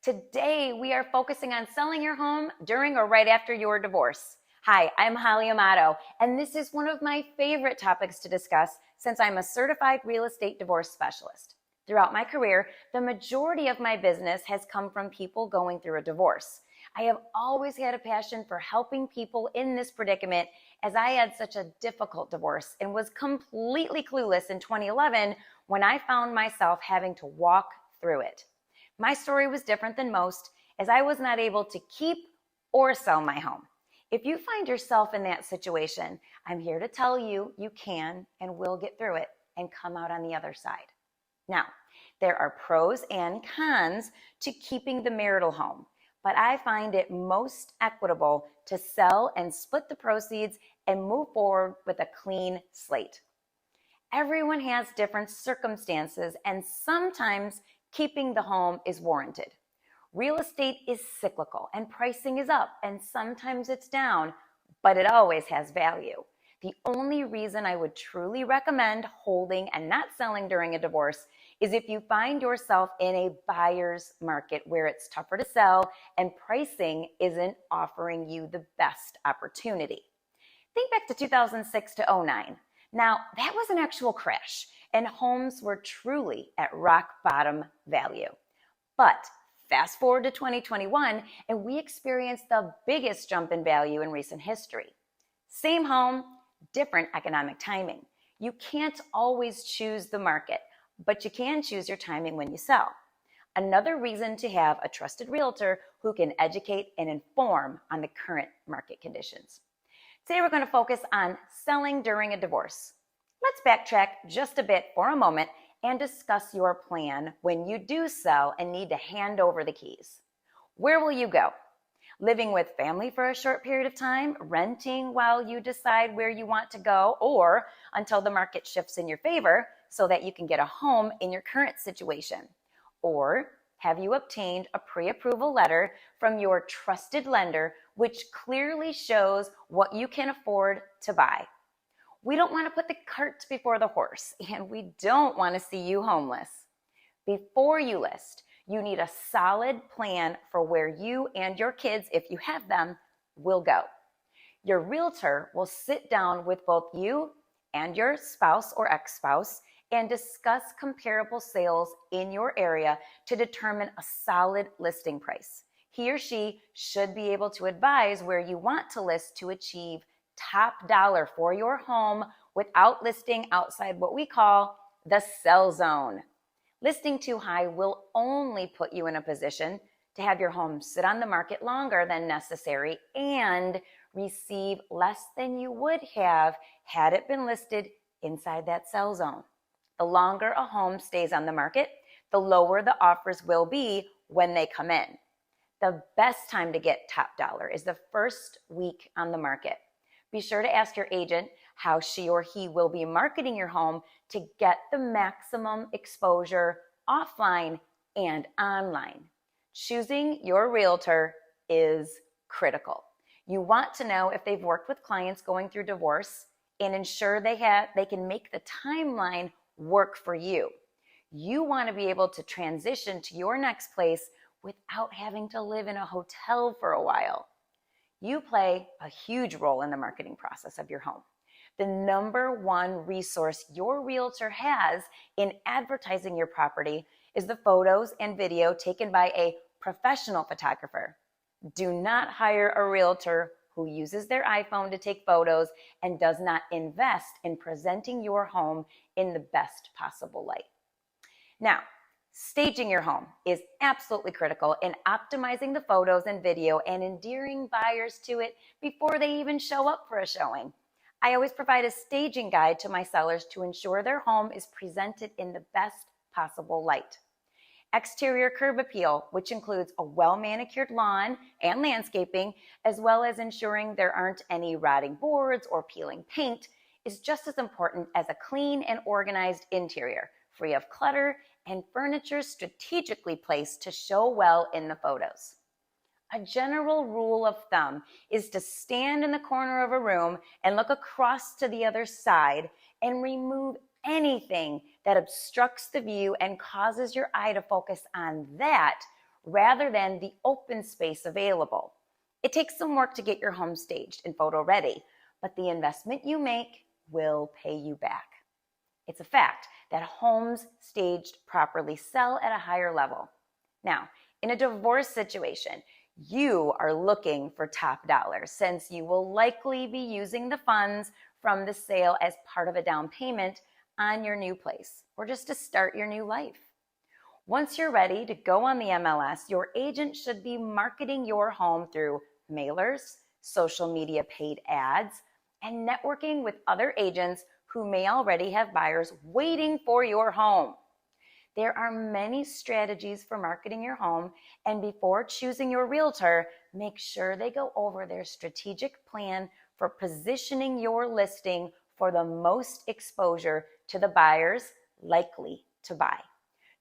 Today, we are focusing on selling your home during or right after your divorce. Hi, I'm Holly Amato, and this is one of my favorite topics to discuss since I'm a certified real estate divorce specialist. Throughout my career, the majority of my business has come from people going through a divorce. I have always had a passion for helping people in this predicament, as I had such a difficult divorce and was completely clueless in 2011 when I found myself having to walk through it. My story was different than most, as I was not able to keep or sell my home. If you find yourself in that situation, I'm here to tell you you can and will get through it and come out on the other side. Now, there are pros and cons to keeping the marital home, but I find it most equitable to sell and split the proceeds and move forward with a clean slate. Everyone has different circumstances, and sometimes keeping the home is warranted. Real estate is cyclical and pricing is up and sometimes it's down, but it always has value. The only reason I would truly recommend holding and not selling during a divorce is if you find yourself in a buyer's market where it's tougher to sell and pricing isn't offering you the best opportunity. Think back to 2006 to 09. Now, that was an actual crash, and homes were truly at rock bottom value. But fast forward to 2021, and we experienced the biggest jump in value in recent history. Same home, different economic timing. You can't always choose the market, but you can choose your timing when you sell. Another reason to have a trusted realtor who can educate and inform on the current market conditions. Today, we're going to focus on selling during a divorce. Let's backtrack just a bit for a moment and discuss your plan when you do sell and need to hand over the keys. Where will you go? Living with family for a short period of time, renting while you decide where you want to go, or until the market shifts in your favor so that you can get a home in your current situation? Or have you obtained a pre-approval letter from your trusted lender which clearly shows what you can afford to buy? We don't want to put the cart before the horse, and we don't want to see you homeless. Before you list, you need a solid plan for where you and your kids, if you have them, will go. Your realtor will sit down with both you and your spouse or ex-spouse and discuss comparable sales in your area to determine a solid listing price. He or she should be able to advise where you want to list to achieve top dollar for your home without listing outside what we call the sell zone. Listing too high will only put you in a position to have your home sit on the market longer than necessary and receive less than you would have had it been listed inside that sell zone. The longer a home stays on the market, the lower the offers will be when they come in. The best time to get top dollar is the first week on the market. Be sure to ask your agent how she or he will be marketing your home to get the maximum exposure offline and online. Choosing your realtor is critical. You want to know if they've worked with clients going through divorce and ensure they can make the timeline work for you. You want to be able to transition to your next place without having to live in a hotel for a while. You play a huge role in the marketing process of your home. The number one resource your realtor has in advertising your property is the photos and video taken by a professional photographer. Do not hire a realtor who uses their iPhone to take photos and does not invest in presenting your home in the best possible light. Now, staging your home is absolutely critical in optimizing the photos and video and endearing buyers to it before they even show up for a showing. I always provide a staging guide to my sellers to ensure their home is presented in the best possible light. Exterior curb appeal, which includes a well-manicured lawn and landscaping, as well as ensuring there aren't any rotting boards or peeling paint, is just as important as a clean and organized interior, free of clutter and furniture strategically placed to show well in the photos. A general rule of thumb is to stand in the corner of a room and look across to the other side and remove anything that obstructs the view and causes your eye to focus on that rather than the open space available. It takes some work to get your home staged and photo ready, but the investment you make will pay you back. It's a fact that homes staged properly sell at a higher level. Now, in a divorce situation, you are looking for top dollar since you will likely be using the funds from the sale as part of a down payment on your new place or just to start your new life. Once you're ready to go on the MLS, your agent should be marketing your home through mailers, social media paid ads, and networking with other agents who may already have buyers waiting for your home. There are many strategies for marketing your home, and before choosing your realtor, make sure they go over their strategic plan for positioning your listing for the most exposure to the buyers likely to buy.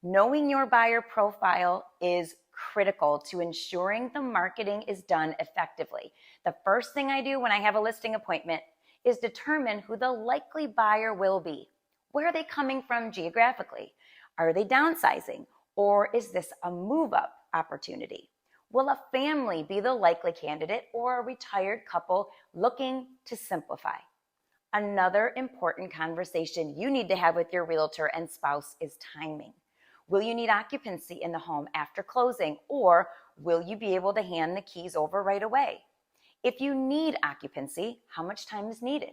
Knowing your buyer profile is critical to ensuring the marketing is done effectively. The first thing I do when I have a listing appointment is determine who the likely buyer will be. Where are they coming from geographically? Are they downsizing? Or is this a move-up opportunity? Will a family be the likely candidate or a retired couple looking to simplify? Another important conversation you need to have with your realtor and spouse is timing. Will you need occupancy in the home after closing, or will you be able to hand the keys over right away? If you need occupancy, how much time is needed?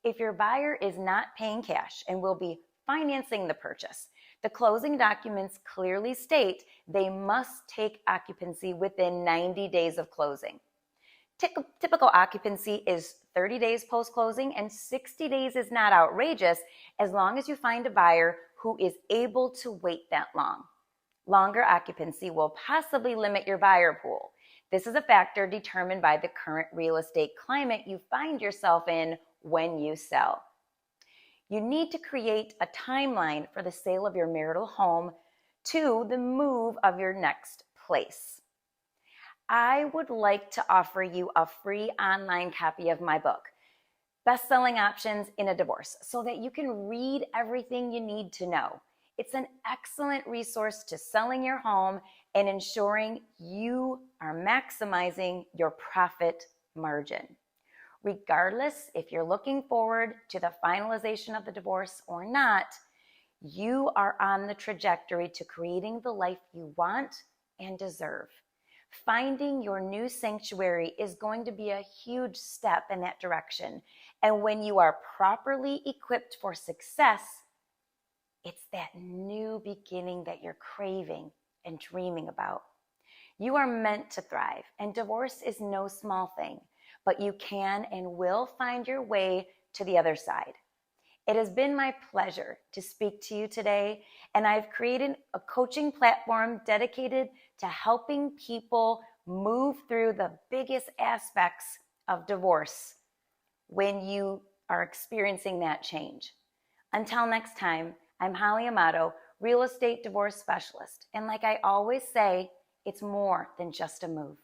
If your buyer is not paying cash and will be financing the purchase, the closing documents clearly state they must take occupancy within 90 days of closing. Typical occupancy is 30 days post-closing, and 60 days is not outrageous as long as you find a buyer who is able to wait that long. Longer occupancy will possibly limit your buyer pool. This is a factor determined by the current real estate climate you find yourself in when you sell. You need to create a timeline for the sale of your marital home to the move of your next place. I would like to offer you a free online copy of my book, Best-Selling Options in a Divorce, so that you can read everything you need to know. It's an excellent resource to selling your home and ensuring you are maximizing your profit margin. Regardless if you're looking forward to the finalization of the divorce or not, you are on the trajectory to creating the life you want and deserve. Finding your new sanctuary is going to be a huge step in that direction. And when you are properly equipped for success, it's that new beginning that you're craving and dreaming about. You are meant to thrive, and divorce is no small thing, but you can and will find your way to the other side. It has been my pleasure to speak to you today, and I've created a coaching platform dedicated to helping people move through the biggest aspects of divorce when you are experiencing that change. Until next time, I'm Holly Amato, real estate divorce specialist. And like I always say, it's more than just a move.